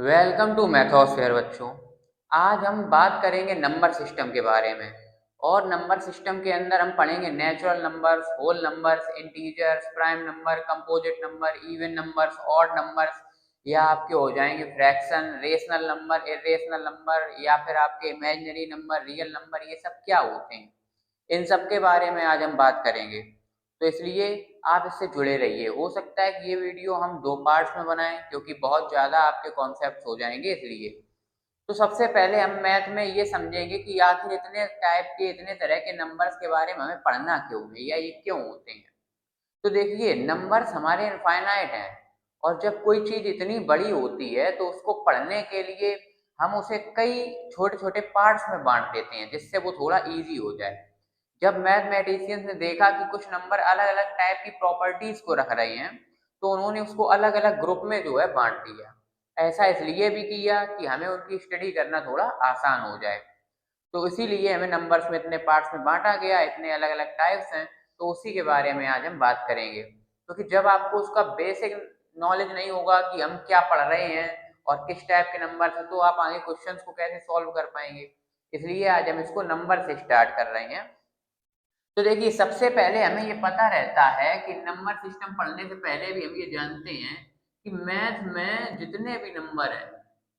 Welcome to मैथोस्फेयर बच्चों। आज हम बात करेंगे नंबर सिस्टम के बारे में। और नंबर सिस्टम के अंदर हम पढ़ेंगे natural numbers, whole numbers, integers, prime number, composite number, even numbers, odd numbers, या आपके हो जाएंगे fraction, rational number, irrational number, या फिर आपके इमेजिनरी नंबर, रियल नंबर। ये सब क्या होते हैं, इन सब के बारे में आज हम बात करेंगे। तो इसलिए आप इससे जुड़े रहिए। हो सकता है कि ये वीडियो हम दो पार्ट्स में बनाएं, क्योंकि बहुत ज़्यादा आपके कॉन्सेप्ट हो जाएंगे इसलिए। तो सबसे पहले हम मैथ में ये समझेंगे कि आखिर इतने टाइप के, इतने तरह के नंबर्स के बारे में हमें पढ़ना क्यों है, या ये क्यों होते हैं। तो देखिए, नंबर्स हमारे इनफाइनाइट हैं, और जब कोई चीज़ इतनी बड़ी होती है तो उसको पढ़ने के लिए हम उसे कई छोटे छोटे पार्ट्स में बांट देते हैं, जिससे वो थोड़ा ईजी हो जाए। जब मैथमेटिशियंस ने देखा कि कुछ नंबर अलग अलग टाइप की प्रॉपर्टीज को रख रहे हैं, तो उन्होंने उसको अलग अलग ग्रुप में जो है बांट दिया। ऐसा इसलिए भी किया कि हमें उनकी स्टडी करना थोड़ा आसान हो जाए। तो इसीलिए हमें नंबर्स में इतने पार्ट्स में बांटा गया, इतने अलग अलग टाइप्स हैं। तो उसी के बारे में आज हम बात करेंगे, क्योंकि जब आपको उसका बेसिक नॉलेज नहीं होगा कि हम क्या पढ़ रहे हैं और किस टाइप के नंबर हैं, तो आप आगे क्वेश्चंस को कैसे सॉल्व कर पाएंगे। इसलिए आज हम इसको नंबर से स्टार्ट कर रहे हैं। तो देखिए, सबसे पहले हमें ये पता रहता है कि नंबर सिस्टम पढ़ने से पहले भी हम ये जानते हैं कि मैथ में जितने भी नंबर हैं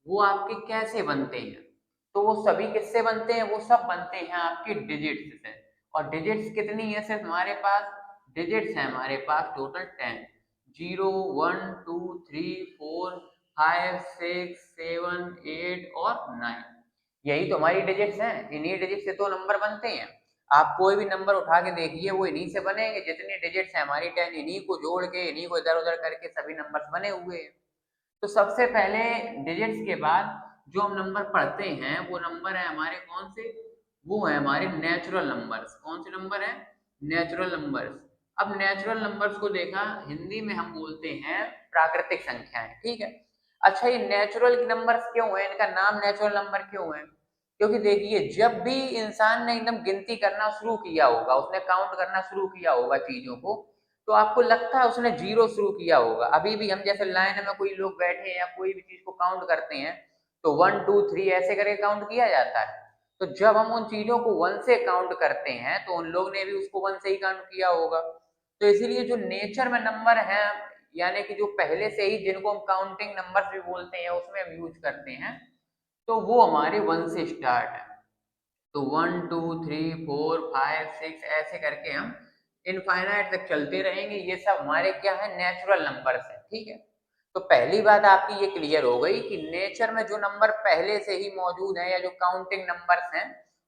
वो आपके कैसे बनते हैं। तो वो सभी किससे बनते हैं, वो सब बनते हैं आपके डिजिट्स से। और डिजिट्स कितनी है सिर्फ हमारे पास? डिजिट्स हैं हमारे पास टोटल 10। 0, 1, 2, 3, 4, 5, 6, 7, 8 और 9। यही तो हमारी डिजिट्स हैं। इन्हीं डिजिट से तो नंबर बनते हैं। आप कोई भी नंबर उठा के देखिए, वो इन्हीं से बनेंगे। जितनी डिजिट्स हैं हमारी 10, इन्हीं को जोड़ के, इन्हीं को इधर उधर करके सभी नंबर्स बने हुए हैं। तो सबसे पहले डिजिट्स के बाद जो हम नंबर पढ़ते हैं वो नंबर है हमारे कौन से? वो है हमारे नेचुरल नंबर्स। कौन से नंबर है? Natural numbers. अब नेचुरल नंबर्स को देखा, हिंदी में हम बोलते हैं प्राकृतिक संख्याएं, ठीक है। अच्छा, ये नेचुरल नंबर्स क्यों है, इनका नाम नेचुरल नंबर क्यों है? क्योंकि देखिए, जब भी इंसान ने एकदम गिनती करना शुरू किया होगा, उसने काउंट करना शुरू किया होगा चीजों को, तो आपको लगता है उसने जीरो शुरू किया होगा। अभी भी हम जैसे लाइन में कोई लोग बैठे हैं या कोई भी चीज को काउंट करते हैं, तो 1 2 3 ऐसे करके काउंट किया जाता है। तो जब हम उन चीजों को वन से काउंट करते हैं, तो उन लोग ने भी उसको वन से ही काउंट किया होगा। तो इसीलिए जो नेचर में नंबर है, यानी कि जो पहले से ही, जिनको हम काउंटिंग नंबर भी बोलते हैं, उसमें हम यूज करते हैं, तो वो हमारे वन से स्टार्ट है। तो 1 2 3 4 5 6 ऐसे करके हम इनफाइनाइट तक चलते रहेंगे। ये सब हमारे क्या है? नेचुरल नंबर्स हैं, ठीक है। तो पहली बात आपकी ये क्लियर हो गई कि नेचर में जो नंबर पहले से ही मौजूद हैं, या जो काउंटिंग नंबर्स हैं,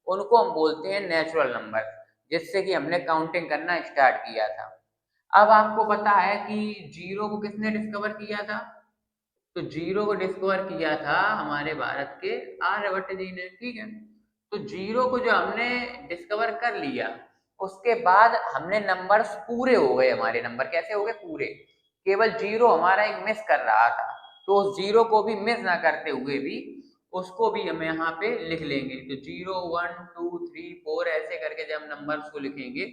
उनको हम बोलते हैं नेचुरल नंबर, जिससे कि हमने काउंटिंग करना स्टार्ट किया था। अब आपको पता है कि जीरो को किसने डिस्कवर किया था? तो जीरो को डिस्कवर किया था हमारे भारत के आर्यभट्ट जी ने, ठीक है। तो जीरो को जो हमने डिस्कवर कर लिया, उसके बाद हमने नंबर्स पूरे हो गए। हमारे नंबर कैसे हो गए? पूरे। केवल जीरो हमारा एक मिस कर रहा था, तो उस जीरो को भी मिस ना करते हुए भी उसको भी हम यहाँ पे लिख लेंगे। तो 0 1 2 3 4 ऐसे करके जब हम नंबर्स को लिखेंगे,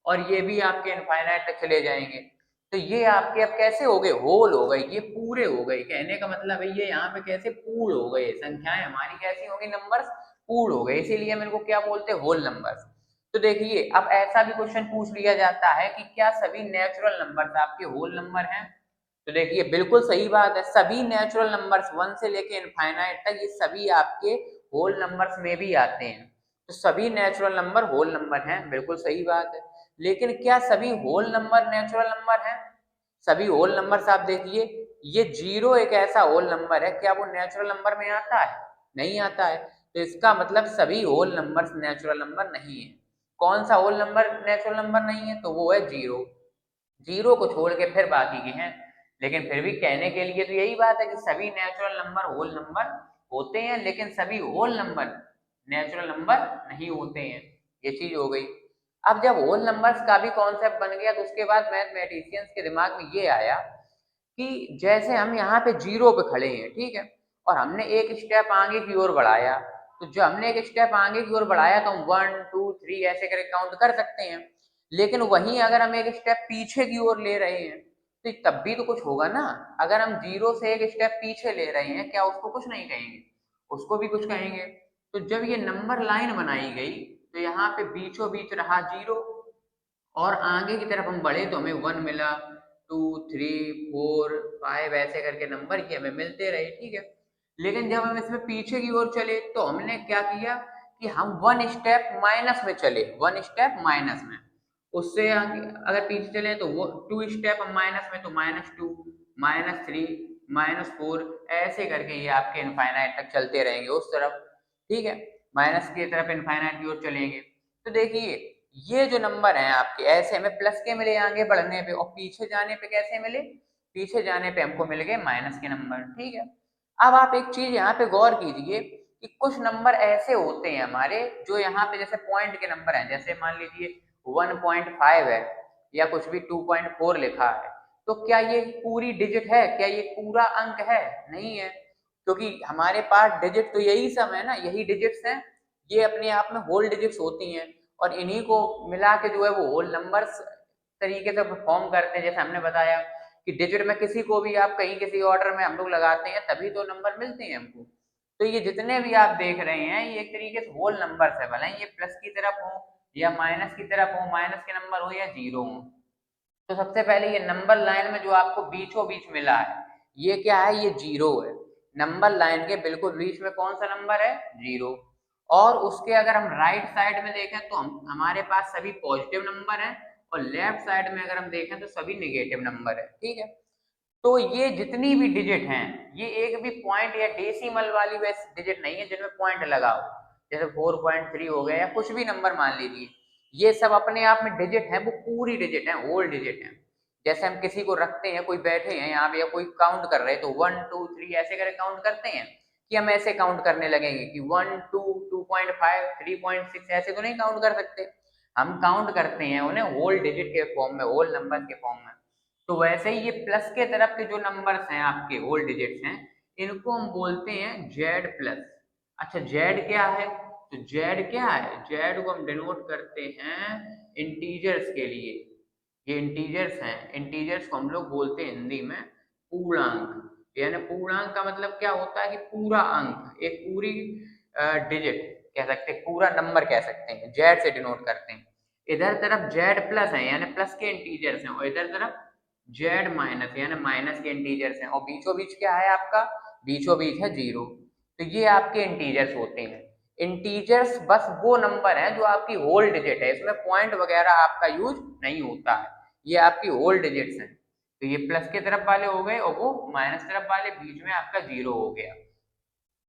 और ये भी आपके इनफाइनाइट तक चले जाएंगे, तो ये आपके अब कैसे हो गए? होल हो गए, ये पूरे हो गए। कहने का मतलब है ये यहाँ पे कैसे पूर्ण हो गए, संख्याएं हमारी कैसी होंगी? नंबर्स पूर्ण हो गए। इसीलिए हम इनको क्या बोलते हैं? Whole numbers. तो देखिए, अब ऐसा भी क्वेश्चन पूछ लिया जाता है कि क्या सभी नेचुरल नंबर्स आपके होल नंबर हैं? तो देखिए, बिल्कुल सही बात है। सभी नेचुरल नंबर्स वन से लेके इनफाइनाइट तक, ये सभी आपके होल नंबर्स में भी आते हैं। तो सभी नेचुरल नंबर होल नंबर हैं, बिल्कुल सही बात है। लेकिन क्या सभी होल नंबर नेचुरल नंबर हैं? सभी होल नंबर्स आप देखिए, ये जीरो एक ऐसा होल नंबर है, क्या वो नेचुरल नंबर में आता है? नहीं आता है। तो इसका मतलब सभी होल नंबर्स नेचुरल नंबर नहीं है। कौन सा होल नंबर नेचुरल नंबर नहीं है? तो वो है जीरो। जीरो को छोड़ के फिर बाकी के हैं। लेकिन फिर भी कहने के लिए तो यही बात है कि सभी नेचुरल नंबर होल नंबर होते हैं, लेकिन सभी होल नंबर नेचुरल नंबर नहीं होते हैं। ये चीज हो गई। अब जब होल नंबर्स का भी कॉन्सेप्ट बन गया, तो उसके बाद मैथमेटिशियंस के दिमाग में ये आया कि जैसे हम यहाँ पे जीरो पे खड़े हैं, ठीक है, और हमने एक स्टेप आगे की ओर बढ़ाया, तो जब हमने एक स्टेप आगे की ओर बढ़ाया तो हम 1 2 3 ऐसे करके काउंट कर सकते हैं। लेकिन वहीं अगर हम एक स्टेप पीछे की ओर ले रहे हैं, तो तब भी तो कुछ होगा ना। अगर हम जीरो से एक स्टेप पीछे ले रहे हैं, क्या उसको कुछ नहीं कहेंगे? उसको भी कुछ कहेंगे। तो जब ये नंबर लाइन बनाई गई तो यहाँ पे बीचों बीच रहा जीरो, और आगे की तरफ हम बढ़े तो हमें वन मिला, टू, थ्री, फोर, फाइव, ऐसे करके नंबर ये हमें मिलते रहे, ठीक है। लेकिन जब हम इसमें पीछे की ओर चले तो हमने क्या किया कि हम वन स्टेप माइनस में चले, वन स्टेप माइनस में। उससे आगे अगर पीछे चले तो वो टू स्टेप हम माइनस में, तो minus two, minus three, minus four, ऐसे करके ये आपके इनफाइनाइट तक चलते रहेंगे उस तरफ, ठीक है। माइनस की तरफ इनफाइनाइट की ओर चलेंगे। तो देखिए ये जो नंबर हैं आपके, ऐसे हमें प्लस के मिले आगे बढ़ने पे, और पीछे जाने पे कैसे मिले? पीछे जाने पे हमको मिल गए माइनस के नंबर, ठीक है। अब आप एक चीज यहाँ पे गौर कीजिए कि कुछ नंबर ऐसे होते हैं हमारे जो यहाँ पे जैसे पॉइंट के नंबर हैं, जैसे मान लीजिए 1.5 है या कुछ भी 2.4 लिखा है, तो क्या ये पूरी डिजिट है? क्या ये पूरा अंक है? नहीं है, क्योंकि हमारे पास डिजिट तो यही सब है ना, यही डिजिट्स हैं, ये अपने आप में होल डिजिट्स होती हैं, और इन्हीं को मिला के जो है वो होल नंबर्स तरीके से फॉर्म करते हैं। जैसे हमने बताया कि डिजिट में किसी को भी आप कहीं किसी ऑर्डर में हम लोग लगाते हैं तभी तो नंबर मिलते हैं हमको। तो ये जितने भी आप देख रहे हैं ये एक तरीके से होल नंबर्स है, भले ये प्लस की तरफ हो या माइनस की तरफ हो, माइनस के नंबर हो या जीरो हो। तो सबसे पहले ये नंबर लाइन में जो आपको बीचों बीच मिला है ये क्या है? ये जीरो है। नंबर लाइन के बिल्कुल बीच में कौन सा नंबर है? जीरो। और उसके अगर हम राइट साइड में देखें तो हम हमारे पास सभी पॉजिटिव नंबर हैं, और लेफ्ट साइड में अगर हम देखें तो सभी निगेटिव नंबर है, ठीक है। तो ये जितनी भी डिजिट हैं ये एक भी पॉइंट या डेसिमल वाली वैसे डिजिट नहीं है जिनमें पॉइंट लगा हो, जैसे 4.3 हो गया या कुछ भी नंबर मान लीजिए, ये सब अपने आप में डिजिट हैं, वो पूरी डिजिट हैं, होल डिजिट हैं। जैसे हम किसी को रखते हैं, कोई बैठे हैं यहाँ पे या कोई काउंट कर रहे हैं तो 1 2 3 ऐसे करके काउंट करते हैं, कि हम ऐसे काउंट करने लगेंगे कि 1 2 2.5 3.6 ऐसे तो नहीं काउंट कर सकते। हम काउंट करते हैं उन्हें होल डिजिट के फॉर्म में, होल नंबर के फॉर्म में। तो वैसे ही ये प्लस के तरफ के जो नंबर्स हैं आपके होल डिजिट्स हैं, इनको हम बोलते हैं जेड प्लस। अच्छा जेड क्या है? तो जेड क्या है? जेड को हम डिनोट करते हैं इंटीजर्स के लिए। ये इंटीजर्स हैं, इंटीजर्स को हम लोग बोलते हैं हिंदी में पूर्णांक। यानी पूर्णांक का मतलब क्या होता है कि पूरा अंक, एक पूरी डिजिट कह सकते हैं, पूरा नंबर कह सकते हैं, जेड से डिनोट करते हैं। इधर तरफ जेड प्लस है यानी प्लस के इंटीजर्स हैं, और इधर तरफ जेड माइनस यानी माइनस के इंटीजर्स हैं, और बीचों बीच क्या है आपका? बीचों बीच है जीरो। तो ये आपके इंटीजर्स होते हैं। इंटीजर्स बस वो नंबर है जो आपकी होल डिजिट है, इसमें पॉइंट वगैरह आपका यूज नहीं होता है, ये आपकी होल डिजिट्स हैं। तो ये प्लस के तरफ वाले हो गए, और वो माइनस तरफ वाले बीच में आपका जीरो हो गया।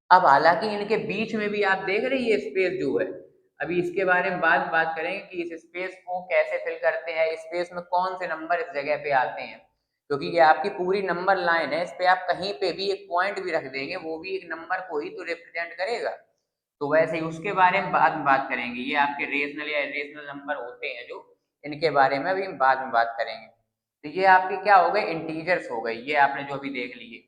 अब हालांकि इनके बीच में भी आप देख रहे हैं ये स्पेस जो है, अभी इसके बारे में बात करेंगे कि इस स्पेस को कैसे फिल करते हैं, स्पेस में कौन से नंबर इस जगह पे आते हैं, क्योंकि ये आपकी पूरी नंबर लाइन है, इस पे आप कहीं पे भी एक पॉइंट भी रख देंगे वो भी एक नंबर को ही तो रिप्रेजेंट करेगा। तो वैसे ही उसके बारे में बाद में बात करेंगे, ये आपके रेशनल या इरेशनल नंबर होते हैं जो, इनके बारे में भी बाद में बात करेंगे। तो ये आपके क्या हो गए? इंटीजर्स हो गए, ये आपने जो अभी देख लिए।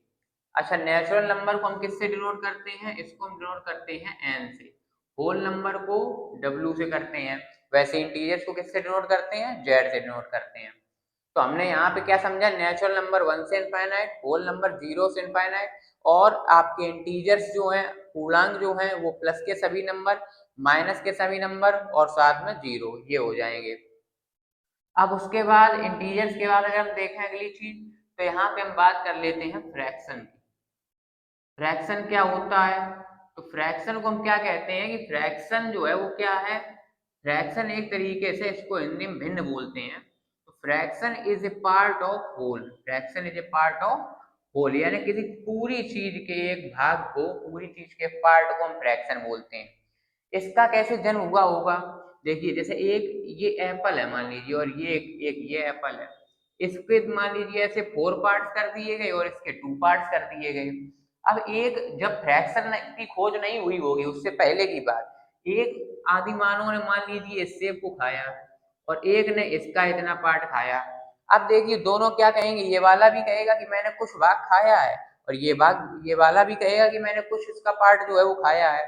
अच्छा नेचुरल नंबर को हम किससे डिनोट करते हैं? इसको हम डिनोट करते हैं एन से। होल नंबर को डब्ल्यू से करते हैं। वैसे इंटीजर्स को किससे डिनोट करते हैं? जेड से डिनोट करते हैं। तो हमने यहाँ पे क्या समझा? नेचुरल नंबर 1 से इनफाइनाइट, होल नंबर 0 से इनफाइनाइट, और आपके इंटीजर्स जो हैं, पूर्णांक जो हैं, वो प्लस के सभी नंबर, माइनस के सभी नंबर, और साथ में जीरो, ये हो जाएंगे। अब उसके बाद इंटीजर्स के बाद अगर हम देखें अगली चीज, तो यहाँ पे हम बात कर लेते हैं फ्रैक्शन की। फ्रैक्शन क्या होता है? तो फ्रैक्शन को हम क्या कहते हैं कि फ्रैक्शन जो है वो क्या है? फ्रैक्शन एक तरीके से इसको हिंदी में भिन्न बोलते हैं। तो fraction is a part of whole, fraction is a part of whole, यानी किसी पूरी चीज के एक भाग को, पूरी चीज के पार्ट को हम फ्रैक्शन बोलते हैं। इसका कैसे जन्म हुआ होगा? देखिए जैसे एक ये एप्पल है मान लीजिए, और ये एक ये एप्पल है, इसके मान लीजिए ऐसे 4 पार्ट्स कर दिए गए और इसके 2 पार्ट्स कर दिए गए। अब एक जब फ्रैक्शन की खोज नहीं हुई होगी उससे पहले की बात, एक आदिमानव ने मान लीजिए इस सेब को खाया और एक ने इसका इतना पार्ट खाया। अब देखिए दोनों क्या कहेंगे, ये वाला भी कहेगा कि मैंने कुछ भाग खाया है, और ये वाला भी कहेगा कि मैंने कुछ इसका पार्ट जो है वो खाया है।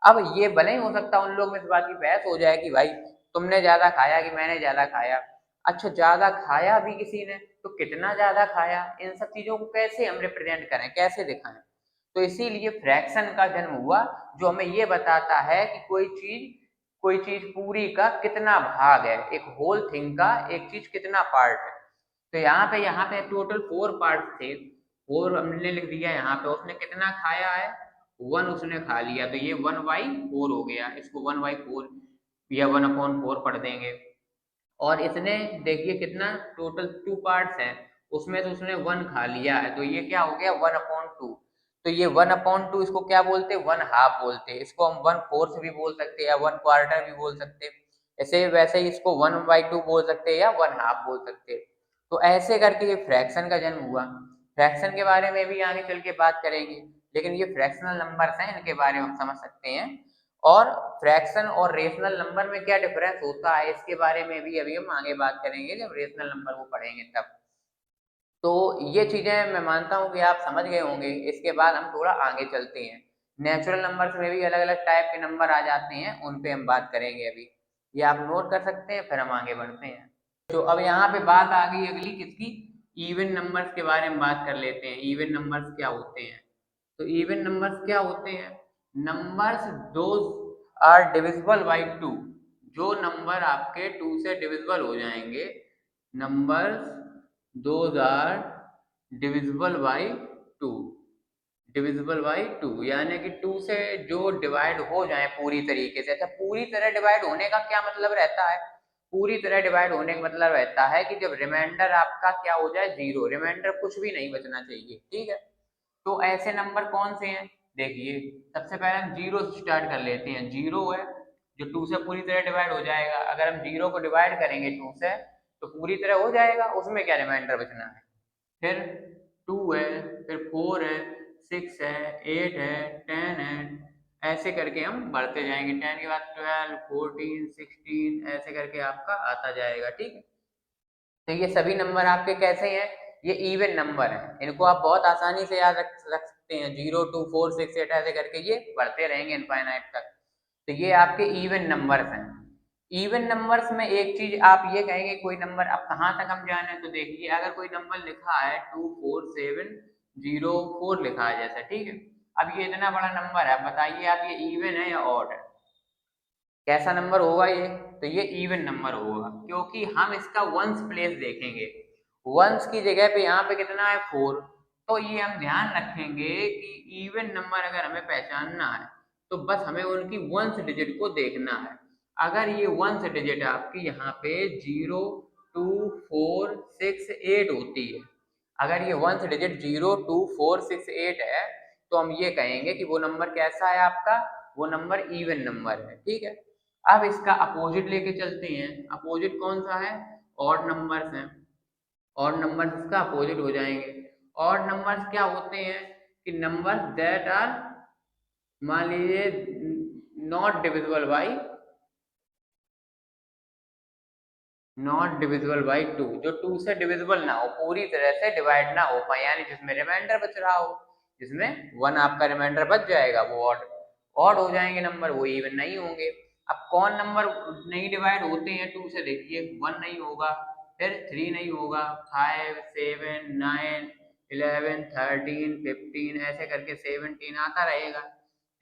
अब ये भले ही हो सकता है उन लोग में इस बात की बहस हो जाए कि भाई तुमने ज्यादा खाया कि मैंने ज्यादा खाया, अच्छा ज्यादा खाया भी किसी ने, तो कितना ज्यादा खाया, इन सब चीजों को कैसे हम रिप्रेजेंट करें, कैसे दिखाएं। तो इसीलिए फ्रैक्शन का जन्म हुआ, जो हमें ये बताता है कि कोई चीज पूरी का कितना भाग है, एक होल थिंग का एक चीज कितना पार्ट है। तो यहाँ पे टोटल 4 पार्ट थे, 4 हमने लिख दिया यहाँ पे, उसने कितना खाया है, 1 उसने खा लिया, तो ये 1/4 हो गया, इसको 1/4 या 1/4 पढ़ देंगे। और इसने देखिए कितना, टोटल 2 पार्ट्स हैं, उसमें से उसने 1 खा लिया है, तो ये क्या हो गया 1/2। तो ये 1/2 इसको क्या बोलते हैं, 1/2 बोलते हैं, इसको हम 1/4 भी बोल सकते हैं या 1/4 भी बोल सकते हैं। ऐसे वैसे ही इसको 1/2 बोल सकते हैं या 1/2 बोल सकते हैं। तो ऐसे करके ये फ्रैक्शन का जन्म हुआ। फ्रैक्शन के बारे में भी आगे चल के बात करेंगे, लेकिन ये फ्रैक्शनल नंबर्स हैं, इनके बारे में हम समझ सकते हैं। और फ्रैक्शन और रेशनल नंबर में क्या डिफरेंस होता है, इसके बारे में भी अभी हम आगे बात करेंगे, जब रेशनल नंबर को पढ़ेंगे तब। तो ये चीजें मैं मानता हूँ कि आप समझ गए होंगे। इसके बाद हम थोड़ा आगे चलते हैं, नेचुरल नंबर्स में भी अलग अलग टाइप के नंबर आ जाते हैं, उन पे हम बात करेंगे अभी। ये आप नोट कर सकते हैं, फिर हम आगे बढ़ते हैं। तो अब यहाँ पे बात आ गई अगली किसकी, इवन नंबर्स के बारे में बात कर लेते हैं। इवन नंबर्स क्या होते हैं, तो इवन नंबर्स क्या होते हैं, numbers those are divisible by 2, जो नंबर आपके 2 से डिविजिबल हो जाएंगे, numbers those are divisible by 2, divisible by 2 यानी कि 2 से जो डिवाइड हो जाए पूरी तरीके से। अच्छा पूरी तरह डिवाइड होने का क्या मतलब रहता है, पूरी तरह डिवाइड होने का मतलब रहता है कि जब रिमाइंडर आपका क्या हो जाए, जीरो, रिमाइंडर कुछ भी नहीं बचना चाहिए, ठीक है। तो ऐसे नंबर कौन से हैं, देखिए सबसे पहले हम जीरो से स्टार्ट कर लेते हैं। जीरो है जो 2 से पूरी तरह डिवाइड हो जाएगा, अगर हम जीरो को डिवाइड करेंगे 2 से तो पूरी तरह हो जाएगा, उसमें क्या रिमाइंडर बचना है। फिर 2 है, फिर 4 है, 6 है, 8 है, 10 है, ऐसे करके हम बढ़ते जाएंगे, 10 के बाद 12, 14, 16, ऐसे करके आपका आता जाएगा, ठीक है। तो ये सभी नंबर आपके कैसे हैं, ये इवन नंबर हैं, इनको आप बहुत आसानी से याद रख सकते हैं, 0, 2, 4, 6, 8 ऐसे करके ये बढ़ते रहेंगे इनफाइनाइट तक। तो ये आपके इवन नंबर्स हैं। इवन नंबर्स में एक चीज आप ये कहेंगे, कोई नंबर अब कहाँ तक हम जाने, तो देखिए अगर कोई नंबर लिखा है 24704 लिखा है जैसे, ठीक है। अब ये इतना बड़ा नंबर है, बताइए आप ये इवन है या ऑड है, कैसा नंबर होगा ये, तो ये इवन नंबर होगा, क्योंकि हम इसका वंस प्लेस देखेंगे। वंस की जगह पे यहाँ पे कितना है 4, तो ये हम ध्यान रखेंगे कि इवन नंबर अगर हमें पहचानना है तो बस हमें उनकी वंस डिजिट को देखना है। अगर ये वंस डिजिट आपकी यहाँ पे 0, 2, 4, 6, 8 होती है, अगर ये वंस डिजिट 0, 2, 4, 6, 8 है, तो हम ये कहेंगे कि वो नंबर कैसा है आपका, वो नंबर इवन नंबर है, ठीक है। अब इसका अपोजिट लेके चलते हैं, अपोजिट कौन सा है, ऑड नंबर्स हैं। ऑड नंबर्स इसका अपोजिट हो जाएंगे। ऑड नंबर्स क्या होते हैं, कि नंबर्स दैट आर, मान लीजिए नॉट डिविजिबल बाई 2, जो 2 से डिविजिबल ना हो, पूरी तरह से डिवाइड ना हो पाए, यानी जिसमें रिमाइंडर बच रहा हो, जिसमें 1 आपका रिमाइंडर बच जाएगा, वो ऑड ऑड हो जाएंगे नंबर, वो इवन नहीं होंगे। अब कौन नंबर नहीं डिवाइड होते हैं 2 से, देखिए 1 नहीं होगा, फिर 3 नहीं होगा, 5, 7, 9, 11, 13, 15 ऐसे करके 17 आता रहेगा।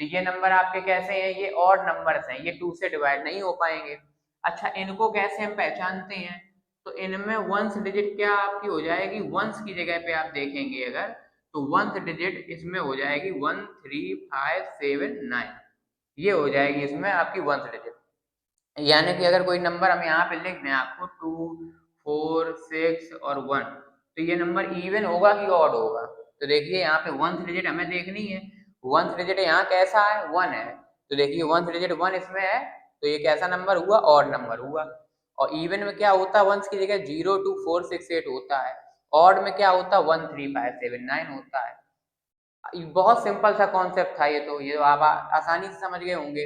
तो ये नंबर आपके कैसे हैं, ये ऑड नंबर्स हैं, ये 2 से डिवाइड नहीं हो पाएंगे। अच्छा इनको कैसे हम पहचानते हैं, तो इनमें वंस डिजिट क्या आपकी हो जाएगी, वंस की जगह पे आप देखेंगे अगर, तो वंस डिजिट इसमें हो जाएगी 1, 3, 5, 7, 9, ये हो जाएगी इसमें आपकी वंस डिजिट। यानी कि अगर कोई नंबर हम यहाँ पे लिख दें आपको 2, 4, 6 और 1, तो ये नंबर इवन होगा कि ऑड होगा, तो देखिए यहाँ पे वंस डिजिट हमें देखनी है, वंस डिजिट यहाँ कैसा है 1 है, तो देखिए वंस डिजिट 1 इसमें है, तो ये कैसा नंबर हुआ, ऑड नंबर हुआ। और इवन में क्या होता है, वंस की जगह 0, 2, 4, 6, 8 होता है, ऑड में क्या होता है 1, 3, 5, 7, 9 होता है। बहुत सिंपल सा कॉन्सेप्ट था ये, तो ये आप आसानी से समझ गए होंगे।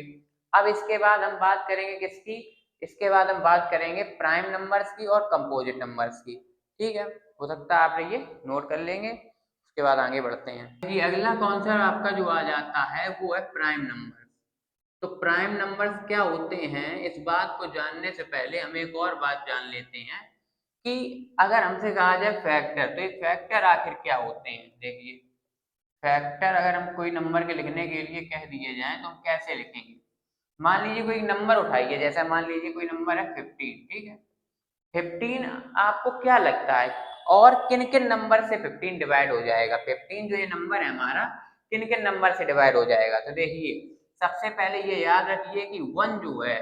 अब इसके बाद हम बात करेंगे किसकी, इसके बाद हम बात करेंगे प्राइम नंबर्स की और कंपोजिट नंबर्स की, ठीक है। हो सकता है आप ये नोट कर लेंगे, उसके बाद आगे बढ़ते हैं जी। अगला कॉन्सेप्ट आपका जो आ जाता है वो है प्राइम नंबर। तो प्राइम नंबर्स क्या होते हैं, इस बात को जानने से पहले हम एक और बात जान लेते हैं कि अगर हमसे कहा जाए फैक्टर, तो ये फैक्टर आखिर क्या होते हैं। देखिए फैक्टर अगर हम कोई नंबर के लिखने के लिए कह दिए जाएं तो हम कैसे लिखेंगे। मान लीजिए कोई नंबर उठाइए, जैसा मान लीजिए कोई नंबर है 15, ठीक है। 15 आपको क्या लगता है और किन किन नंबर से 15 डिवाइड हो जाएगा? 15 जो ये नंबर है हमारा किन किन नंबर से डिवाइड हो जाएगा? तो देखिए सबसे पहले ये याद रखिए कि 1 जो है,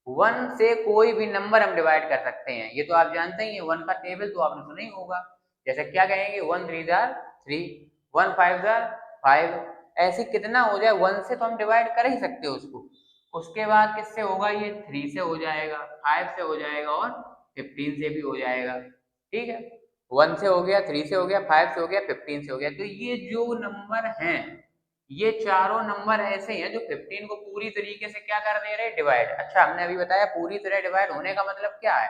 1 से कोई भी नंबर हम डिवाइड कर सकते हैं। ये तो आप जानते ही हैं, 1 का टेबल तो आपने सुना ही होगा। जैसे क्या कहेंगे, 1 3 जार 3, 1 5 जार 5, ऐसे कितना हो जाए 1 से तो हम डिवाइड कर ही सकते हैं उसको। उसके बाद किससे होगा, ये 3 से हो जाएगा, 5 से हो जाएगा और 15 से भी हो जाएगा। ठीक है, 1 से हो गया, 3 से हो गया, 5 से हो गया, 15 से हो गया। तो ये जो नंबर हैं, ये चारों नंबर ऐसे हैं जो 15 को पूरी तरीके से क्या कर दे रहे हैं, डिवाइड। अच्छा हमने अभी बताया पूरी तरह डिवाइड होने का मतलब क्या है।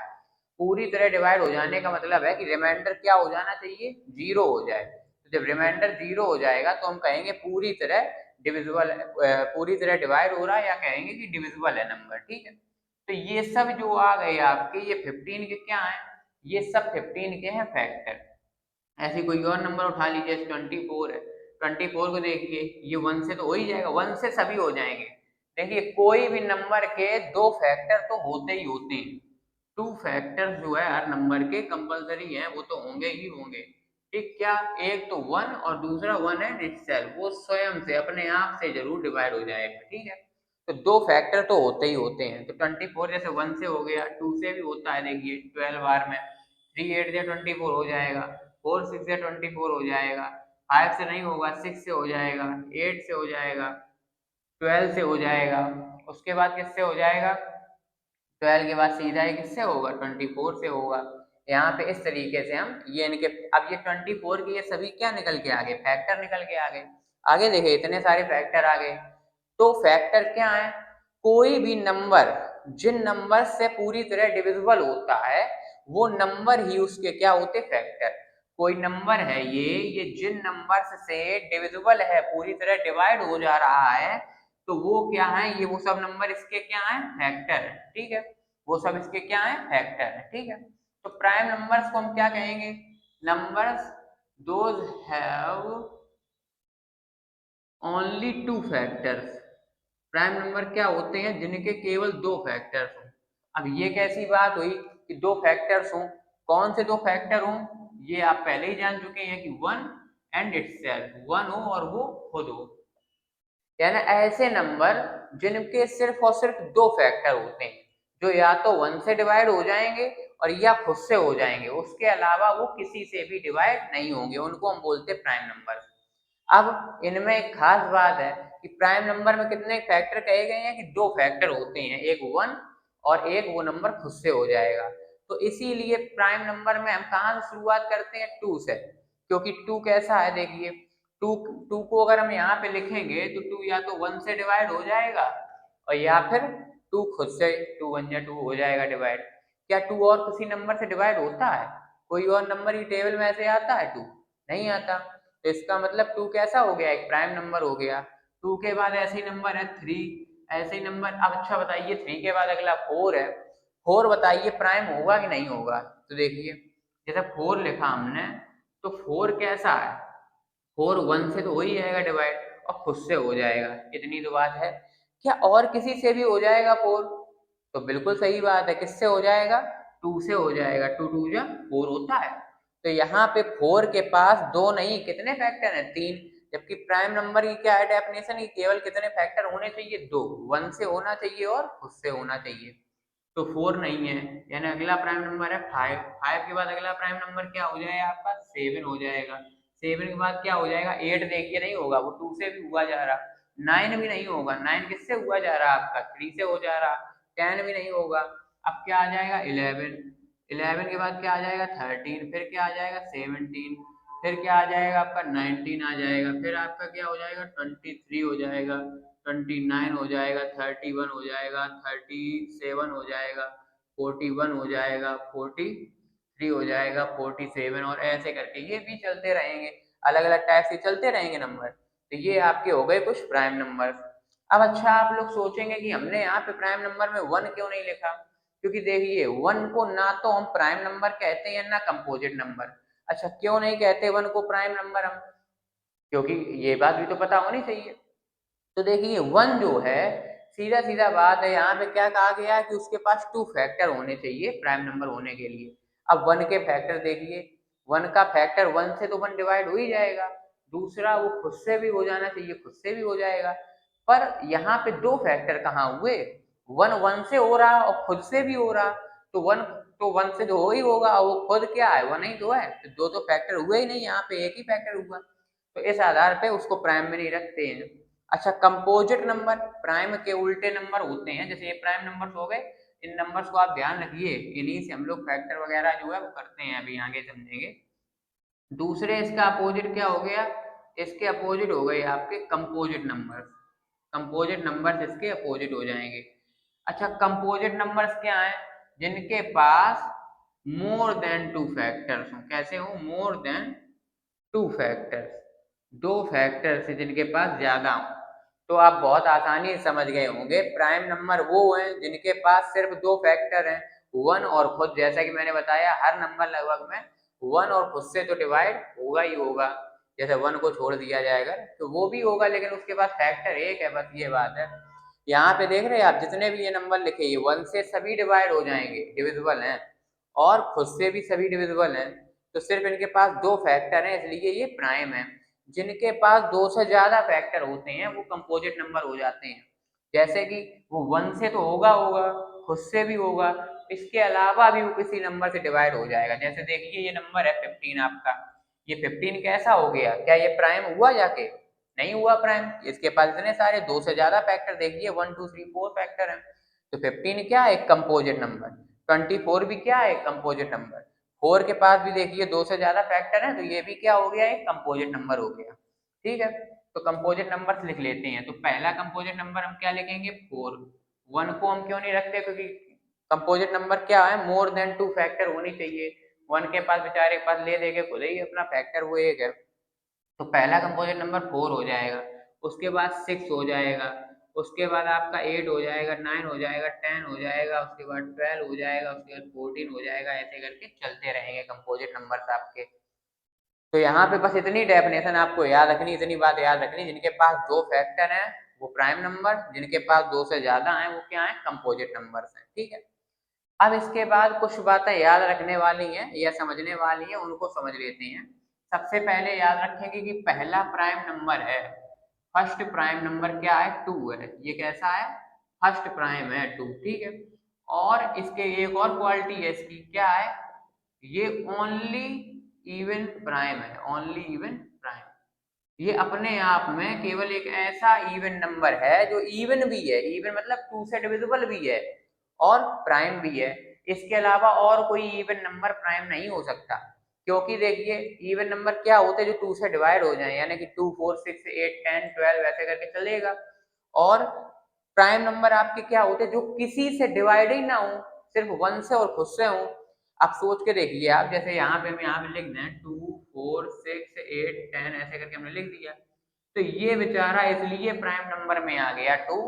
पूरी तरह डिवाइड हो जाने का मतलब है कि रिमाइंडर क्या हो जाना चाहिए, 0 हो जाए। तो जब रिमाइंडर 0 हो जाएगा तो हम कहेंगे पूरी तरह डिविजिबल, पूरी तरह डिवाइड हो रहा है, या कहेंगे कि डिविजिबल है नंबर। ठीक है, तो ये सब जो आ गए आपके, ये 15 के क्या है, ये सब 15 के हैं फैक्टर। ऐसे कोई और नंबर उठा लीजिए, 24 है, 24 को देखिए, ये 1 से तो हो ही जाएगा, 1 से सभी हो जाएंगे। देखिए कोई भी नंबर के दो फैक्टर तो होते ही होते हैं। टू फैक्टर्स जो है हर नंबर के कंपलसरी है, वो तो होंगे ही होंगे। ठीक, क्या, एक तो 1 और दूसरा 1 है इटसेल्फ, वो स्वयं से अपने आप से जरूर डिवाइड हो जाएगा। ठीक है, तो दो फैक्टर तो होते ही होते हैं। तो 24 जैसे 1 से हो गया, 2 से भी होता है, देखिए 12 बार में 3 8 से 24 हो जाएगा, 4 6 से 24 हो जाएगा, 5 से नहीं होगा, 6 से हो जाएगा, 8 से हो जाएगा, 12 से हो जाएगा। उसके बाद किससे हो जाएगा, 12 के बाद सीधा ही किससे होगा, 24 से होगा। यहाँ पे इस तरीके से हम ये इनके, अब ये 24 के ये सभी क्या निकल के आ गए, फैक्टर निकल के आ गए। आगे देखिए इतने सारे फैक्टर आ गए। तो फैक्टर क्या है, कोई भी नंबर जिन नंबर से पूरी तरह डिविजिबल होता है वो नंबर ही उसके क्या होते, फैक्टर। कोई नंबर है ये जिन नंबर से डिविजिबल है, पूरी तरह डिवाइड हो जा रहा है, तो वो क्या है, ये वो सब नंबर इसके क्या है, फैक्टर है। ठीक है, वो सब इसके क्या है, फैक्टर है। ठीक है, तो प्राइम नंबर्स को हम क्या कहेंगे, numbers those have only two factors. Prime number क्या होते हैं, जिनके केवल दो फैक्टर्स हों। अब ये कैसी बात हुई कि दो फैक्टर्स हों, कौन से दो फैक्टर हों, ये आप पहले ही जान चुके हैं कि 1 एंड इटसेल्फ, 1 हो और वो खुद हो। यानी ऐसे नंबर जिनके सिर्फ और सिर्फ दो फैक्टर होते हैं, जो या तो 1 से डिवाइड हो जाएंगे और या खुद से हो जाएंगे, उसके अलावा वो किसी से भी डिवाइड नहीं होंगे, उनको हम बोलते हैं प्राइम नंबर। अब इनमें एक खास बात है कि प्राइम नंबर में कितने फैक्टर कहे गए हैं, कि दो फैक्टर होते हैं, एक 1 और एक वो नंबर खुद से हो जाएगा। तो इसीलिए प्राइम नंबर में हम कहाँ से शुरुआत करते हैं, 2 से, क्योंकि 2 कैसा है, देखिए 2 2 को अगर हम यहाँ पे लिखेंगे तो 2 या तो 1 से डिवाइड हो जाएगा और या फिर 2 खुद से, 2 1 या 2 हो जाएगा डिवाइड। क्या 2 और किसी नंबर से डिवाइड होता है, कोई और नंबर की टेबल में ऐसे आता है 2, नहीं आता। तो इसका मतलब 2 कैसा हो गया, एक प्राइम नंबर हो गया। 2 के बाद ऐसे ही नंबर है 3, ऐसे ही नंबर। अब अच्छा बताइए 3 के बाद अगला 4 है, 4 बताइए प्राइम होगा कि नहीं होगा। तो देखिए जैसे 4 लिखा हमने, तो 4 कैसा है, 4 1 से तो हो ही जाएगा डिवाइड और खुद से हो जाएगा, इतनी तो बात है। क्या और किसी से भी हो जाएगा 4? तो बिल्कुल सही बात है, किससे हो जाएगा, 2 से हो जाएगा, 2 2 जा 4 होता है। तो यहाँ पे 4 के पास दो नहीं, कितने फैक्टर हैं, 3। जबकि प्राइम नंबर की क्या है डेफिनेशन, की केवल कितने फैक्टर होने चाहिए, 2, 1 से होना चाहिए और खुद से होना चाहिए। तो 4 नहीं है, यानी अगला प्राइम नंबर है 5। 5 के बाद अगला प्राइम नंबर क्या हो जाएगा आपका, 7 हो जाएगा। 7 के बाद क्या हो जाएगा, 8 देखिए नहीं होगा, वो 2 से भी हुआ जा रहा। 9 भी नहीं होगा, 9 किससे हुआ जा रहा आपका, 3 से हो जा रहा। 10 भी नहीं होगा। अब क्या आ जाएगा, 11। 11 के बाद क्या आ जाएगा, 13, फिर क्या आ जाएगा, 17, फिर क्या आ जाएगा आपका, 19 आ जाएगा, फिर आपका क्या हो जाएगा, 23 हो जाएगा, 29 हो जाएगा, 31 हो जाएगा, 37 हो जाएगा, 41 हो जाएगा, 43 हो जाएगा, 47, और ऐसे करके ये भी चलते रहेंगे, अलग अलग टाइप से चलते रहेंगे नंबर। तो ये आपके हो गए कुछ प्राइम नंबर। अब अच्छा आप लोग सोचेंगे कि हमने यहाँ पे प्राइम नंबर में 1 क्यों नहीं लिखा। क्योंकि देखिए 1 को ना तो हम प्राइम नंबर कहते हैं ना कंपोजिट नंबर। अच्छा क्यों नहीं कहते 1 को प्राइम नंबर हम? क्योंकि ये बात भी तो पता होनी चाहिए। तो देखिए 1 जो है, सीधा सीधा बात है, यहाँ पे क्या कहा गया है कि उसके पास 2 फैक्टर होने चाहिए प्राइम नंबर होने के लिए। अब 1 के फैक्टर देखिए, 1 का फैक्टर 1 से तो 1 डिवाइड हो ही जाएगा, दूसरा वो खुद से भी हो जाना चाहिए, खुद से भी हो जाएगा। पर यहाँ पे 2 फैक्टर कहाँ हुए, 1 1 से हो रहा और खुद से भी हो रहा। तो 1 तो 1 से तो हो ही होगा, और वो खुद क्या है, 1 ही तो है, तो 2 तो फैक्टर हुए ही नहीं, यहाँ पे एक ही फैक्टर हुआ। तो इस आधार पे उसको प्राइम में नहीं रखते हैं। अच्छा कंपोजिट नंबर प्राइम के उल्टे नंबर होते हैं, जैसे ये प्राइम नंबर्स हो गए, इन नंबर्स को आप ध्यान रखिए, इन्हीं से हम लोग फैक्टर वगैरह जो है वो करते हैं, अभी आगे समझेंगे। दूसरे इसका अपोजिट क्या हो गया, इसके अपोजिट हो गए आपके कंपोजिट नंबर्स। कंपोजिट नंबर्स इसके अपोजिट हो जाएंगे। अच्छा कंपोजिट नंबर्स क्या है, जिनके पास मोर देन 2 फैक्टर्स हो। कैसे हो, मोर देन 2 फैक्टर्स, 2 फैक्टर से जिनके पास ज्यादा हो। तो आप बहुत आसानी से समझ गए होंगे, प्राइम नंबर वो हैं जिनके पास सिर्फ 2 फैक्टर हैं, 1 और खुद। जैसा कि मैंने बताया हर नंबर लगभग में 1 और खुद से तो डिवाइड होगा ही होगा, जैसे 1 को छोड़ दिया जाएगा तो वो भी होगा, लेकिन उसके पास फैक्टर 1 है, बस ये बात है। यहाँ पे देख रहे हैं आप, जितने भी ये नंबर लिखे, ये 1 से सभी डिवाइड हो जाएंगे, डिविजिबल हैं, और खुद से भी सभी डिविजिबल हैं। तो सिर्फ इनके पास 2 फैक्टर हैं, इसलिए ये प्राइम है। जिनके पास 2 से ज्यादा फैक्टर होते हैं वो कंपोजिट नंबर हो जाते हैं। जैसे कि वो 1 से तो होगा होगा, खुद से भी होगा, इसके अलावा भी वो किसी नंबर से डिवाइड हो जाएगा। जैसे देखिए ये नंबर है 15 आपका, ये 15 कैसा हो गया, क्या ये प्राइम हुआ जाके? नहीं हुआ प्राइम, इसके पास इतने सारे 2 से ज्यादा फैक्टर, देखिए 1 2 3 4 फैक्टर हैं। तो 15 क्या है, एक कंपोजिट नंबर। 24 भी क्या है, एक कंपोजिट नंबर। 4 के पास भी देखिए 2 से ज्यादा फैक्टर है, तो ये भी क्या हो गया, एक कंपोजिट नंबर हो गया। ठीक है, तो कंपोजिट नंबर लिख लेते हैं। तो पहला कंपोजिट नंबर हम क्या लिखेंगे, 4। 1 को हम क्यों नहीं रखते, क्योंकि कंपोजिट नंबर क्या है, मोर देन 2 फैक्टर होनी चाहिए। 1 के पास बेचारे के पास ले देके खुद ही अपना फैक्टर वो एक है, तो पहला कंपोजिट नंबर 4 हो जाएगा। उसके बाद 6 हो जाएगा, उसके बाद आपका 8 हो जाएगा, 9 हो जाएगा, 10 हो जाएगा, उसके बाद 12 हो जाएगा, उसके बाद 14 हो जाएगा, ऐसे करके चलते रहेंगे कंपोजिट नंबर आपके। तो यहाँ पे बस इतनी डेफिनेशन आपको याद रखनी, इतनी बात याद रखनी, जिनके पास 2 फैक्टर हैं वो प्राइम नंबर, जिनके पास 2 से ज्यादा हैं वो क्या है, कंपोजिट नंबर्स हैं। ठीक है, अब इसके बाद कुछ बातें याद रखने वाली हैं या समझने वाली हैं, उनको समझ लेते हैं। सबसे पहले याद रखेंगे कि पहला प्राइम नंबर है, फर्स्ट प्राइम नंबर क्या है, 2 है। ये कैसा है, फर्स्ट प्राइम है 2। ठीक है, और इसके एक और क्वालिटी है इसकी, क्या है, ये ओनली इवन प्राइम है, ओनली इवन प्राइम। ये अपने आप में केवल एक ऐसा इवन नंबर है जो इवन भी है, इवन मतलब 2 से डिविजिबल भी है और प्राइम भी है। इसके अलावा और कोई इवन नंबर प्राइम नहीं हो सकता, क्योंकि देखिए इवन नंबर क्या होते हैं, जो 2 से डिवाइड हो जाए, यानी कि 2 4 6 8 10 12 ऐसे करके चलेगा। और प्राइम नंबर आपके क्या होते हैं, जो किसी से डिवाइड ही ना हो, सिर्फ 1 से और खुद से हो। आप सोच के देखिए, आप जैसे यहाँ पे हम यहाँ पे लिख दें 2 4 6 8 10 ऐसे करके हमने लिख दिया, तो ये बेचारा इसलिए प्राइम नंबर में आ गया 2,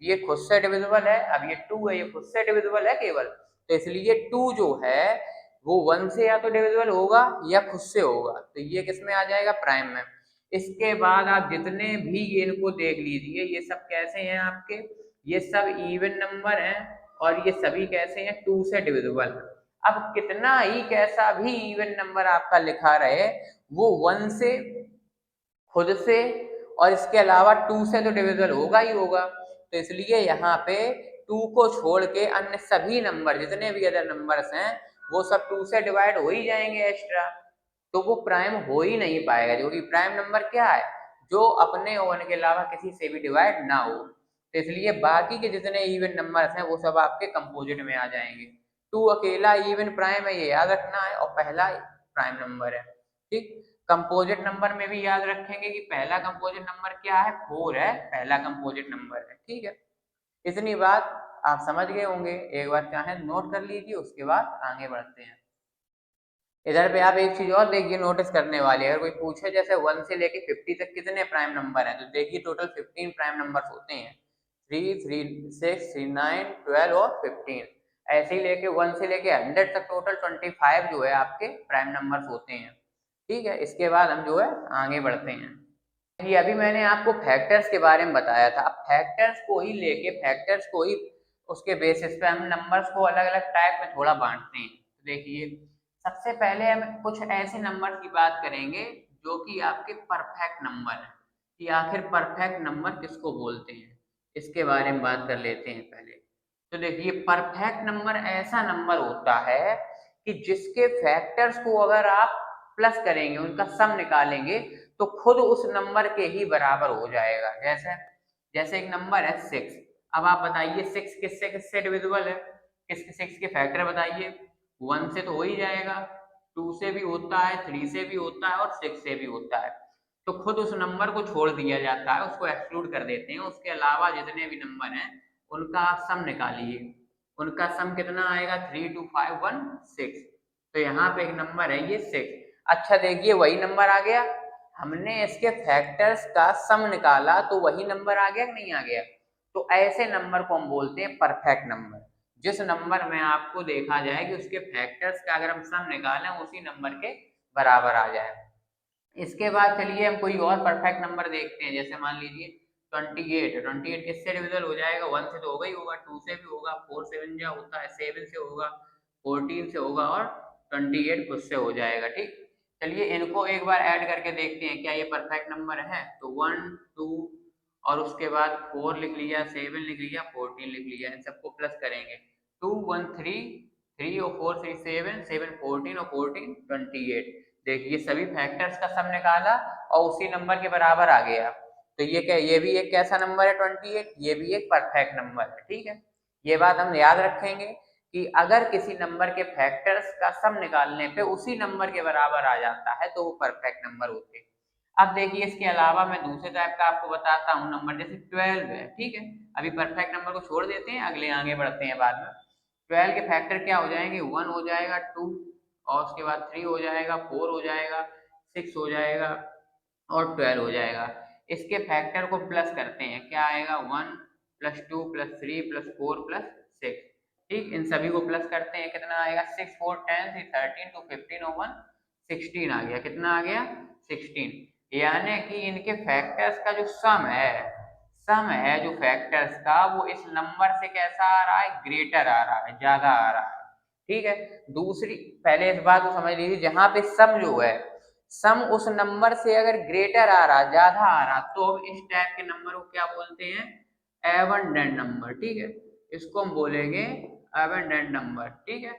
ये खुद से डिविजिबल है। अब ये 2 है, ये खुद से डिविजिबल है केवल, तो इसलिए 2 जो है वो 1 से या तो डिविजिबल होगा या खुद से होगा, तो ये किस में आ जाएगा, प्राइम में। इसके बाद आप जितने भी ये इनको देख लीजिए, ये सब कैसे हैं आपके, ये सब इवन नंबर हैं, और ये सभी कैसे हैं, 2 से डिविजिबल। अब कितना ही कैसा भी इवन नंबर आपका लिखा रहे, वो 1 से, खुद से, और इसके अलावा 2 से तो डिविजिबल होगा ही होगा। तो इसलिए यहाँ पे 2 को छोड़ के अन्य सभी नंबर, जितने भी अदर नंबर्स हैं, वो सब 2 से डिवाइड हो ही जाएंगे एक्स्ट्रा, तो वो प्राइम हो ही नहीं पाएगा। जो कि प्राइम नंबर क्या है, जो अपने और के अलावा किसी से भी डिवाइड ना हो। तो इसलिए बाकी के जितने इवन नंबर्स हैं वो सब आपके कंपोजिट में आ जाएंगे। 2 अकेला इवन प्राइम है, ये याद रखना है, और पहला प्राइम नंबर है। ठीक, कंपोजिट नंबर में भी याद रखेंगे कि पहला कंपोजिट नंबर क्या है, 4 है, पहला कंपोजिट नंबर है। ठीक है, इतनी बात आप समझ गए होंगे, एक बार चाहे नोट कर लीजिए, उसके बाद आगे बढ़ते हैं। इधर पे आप एक चीज और देखिए नोटिस करने वाली है, अगर कोई पूछे जैसे 1 से लेके 50 तक कितने प्राइम नंबर हैं, तो देखिए टोटल 15 प्राइम नंबर्स होते हैं, 3 3 6 3 9 12 और 15। ऐसे ही लेके 1 से लेके 100 तक टोटल 25 जो है आपके प्राइम नंबर्स होते हैं। ठीक है, इसके बाद हम जो है आगे बढ़ते हैं। ये अभी मैंने आपको फैक्टर्स के बारे में बताया था। अब फैक्टर्स को ही लेके, फैक्टर्स को ही उसके बेसिस पे हम नंबर्स को अलग अलग टाइप में थोड़ा बांटते हैं। तो देखिए, सबसे पहले हम कुछ ऐसे नंबर की बात करेंगे जो कि आपके परफेक्ट नंबर है, कि आखिर परफेक्ट नंबर किसको बोलते हैं, इसके बारे में बात कर लेते हैं पहले। तो देखिए, परफेक्ट नंबर ऐसा नंबर होता है कि जिसके फैक्टर्स को अगर आप प्लस करेंगे, उनका सम निकालेंगे, तो खुद उस नंबर के ही बराबर हो जाएगा। जैसे जैसे एक नंबर है 6। अब आप बताइए 6 किससे किससे डिविजिबल है, किसके 6 के फैक्टर बताइए। 1 से तो हो ही जाएगा, 2 से भी होता है, 3 से भी होता है और 6 से भी होता है। तो खुद उस नंबर को छोड़ दिया जाता है, उसको एक्सक्लूड कर देते हैं। उसके अलावा जितने भी नंबर हैं उनका सम निकालिए। उनका सम कितना आएगा, 3 2 5 1 6। तो यहाँ पे एक नंबर है ये 6। अच्छा देखिए, वही नंबर आ गया, हमने इसके फैक्टर्स का सम निकाला तो वही नंबर आ गया कि नहीं आ गया। तो ऐसे नंबर को हम बोलते हैं परफेक्ट नंबर। जिस नंबर में आपको देखा जाए कि उसके फैक्टर्स का अगर हम सम निकालें उसी नंबर के बराबर आ जाए। इसके बाद चलिए हम कोई और परफेक्ट नंबर देखते हैं। जैसे मान लीजिए 28। 28 किससे डिविजल हो जाएगा, 1 से तो होगा ही होगा, 2 से भी होगा, 4 7 जा होता है, 7 से होगा, 14 से होगा और 28 खुद से हो जाएगा। ठीक, चलिए इनको एक बार ऐड करके देखते हैं क्या ये परफेक्ट नंबर है। तो 1 2 और उसके बाद 4 लिख लिया, 7 लिख लिया, 14 लिख लिया, इन सबको प्लस करेंगे। 2 1 3, 3 और 4 3 7, 7 14 और 14 28। देखिए सभी फैक्टर्स का सम निकाला और उसी नंबर के बराबर आ गया। तो ये क्या, ये भी एक कैसा नंबर है 28, ये भी एक परफेक्ट नंबर है। ठीक है, ये बात हम याद रखेंगे कि अगर किसी नंबर के फैक्टर्स का सम निकालने पे उसी नंबर के बराबर आ जाता है तो वो परफेक्ट नंबर होते हैं। अब देखिए, इसके अलावा मैं दूसरे टाइप का आपको बताता हूँ नंबर, जैसे 12 है। ठीक है, अभी परफेक्ट नंबर को छोड़ देते हैं, अगले आगे बढ़ते हैं बाद में। 12 के फैक्टर क्या हो जाएंगे, 1 हो जाएगा, 2 और उसके बाद 3 हो जाएगा, 4 हो जाएगा, 6 हो जाएगा और 12 हो जाएगा। इसके फैक्टर को प्लस करते हैं, क्या आएगा, 1 प्लस 2 प्लस 3 प्लस 4 प्लस 6। ठीक, इन सभी को प्लस करते हैं, कितना आएगा, 6 4 10 3 13 2 15 और 1 16 आ गया। कितना आ गया, 16। यानी कि इनके फैक्टर्स का जो सम है जो फैक्टर्स का, वो इस नंबर से कैसा आ रहा है, ग्रेटर आ रहा है, ज्यादा आ रहा है। ठीक है, दूसरी, पहले इस बात को समझ लीजिए, जहां पे सम जो है, सम उस नंबर से अगर ग्रेटर आ रहा, ज्यादा आ रहा, तो इस टाइप के नंबर को क्या बोलते हैं, एबंडेंट नंबर। ठीक है, इसको हम बोलेंगे एबंडेंट नंबर। ठीक है,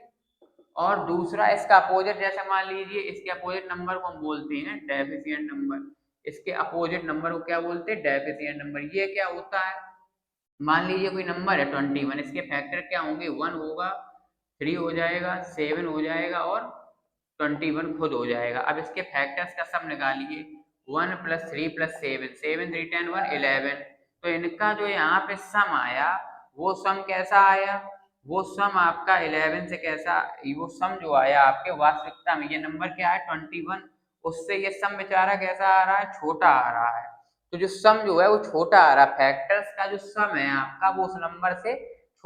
और दूसरा इसका अपोजिट, जैसे मान लीजिए इसके अपोजिट नंबर को हम बोलते हैं डेफिशिएंट नंबर। इसके अपोजिट नंबर को क्या बोलते हैं, डेफिशिएंट नंबर। ये क्या होता है, मान लीजिए कोई नंबर है 21, इसके फैक्टर क्या होंगे, 1 होगा, 3 हो जाएगा, 7 हो जाएगा और 21 खुद हो जाएगा। अब इसके फैक्टर्स का सम निकालिए, 1 प्लस 3 प्लस 7, 7 3 10 1 11। तो इनका जो यहाँ पे सम आया, वो सम कैसा आया, वो सम आपका 11 से कैसा, वो सम जो आया आपके वास्तविकता में, ये नंबर क्या है 21, उससे ये सम बेचारा कैसा आ रहा है, छोटा आ रहा है। तो जो सम जो है वो छोटा आ रहा है, फैक्टर्स का जो सम है आपका वो उस नंबर से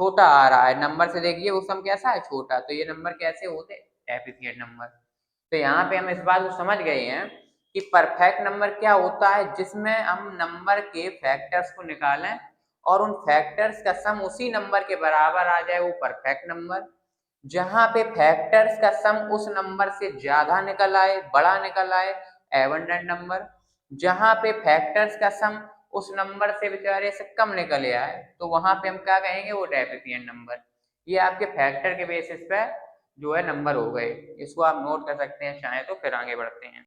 छोटा आ रहा है। नंबर से देखिए वो सम कैसा है, छोटा। तो ये नंबर कैसे होते हैं, डेफिशिएंट नंबर। तो यहाँ पे हम इस बात को समझ गए हैं कि परफेक्ट नंबर क्या होता है, जिसमें हम नंबर के फैक्टर्स को निकालें और उन फैक्टर्स का सम उसी नंबर के बराबर आ जाए, वो परफेक्ट नंबर। जहां पे फैक्टर्स का सम उस नंबर से ज्यादा निकल आए, बड़ा निकल आए, एबंडेंट नंबर। जहां पे फैक्टर्स का सम उस नंबर से बेचारे से कम निकल आए, तो वहां पे हम क्या कहेंगे, वो डेफिशिएंट नंबर। ये आपके फैक्टर के बेसिस पे जो है नंबर हो गए। इसको आप नोट कर सकते हैं चाहे तो, फिर आगे बढ़ते हैं।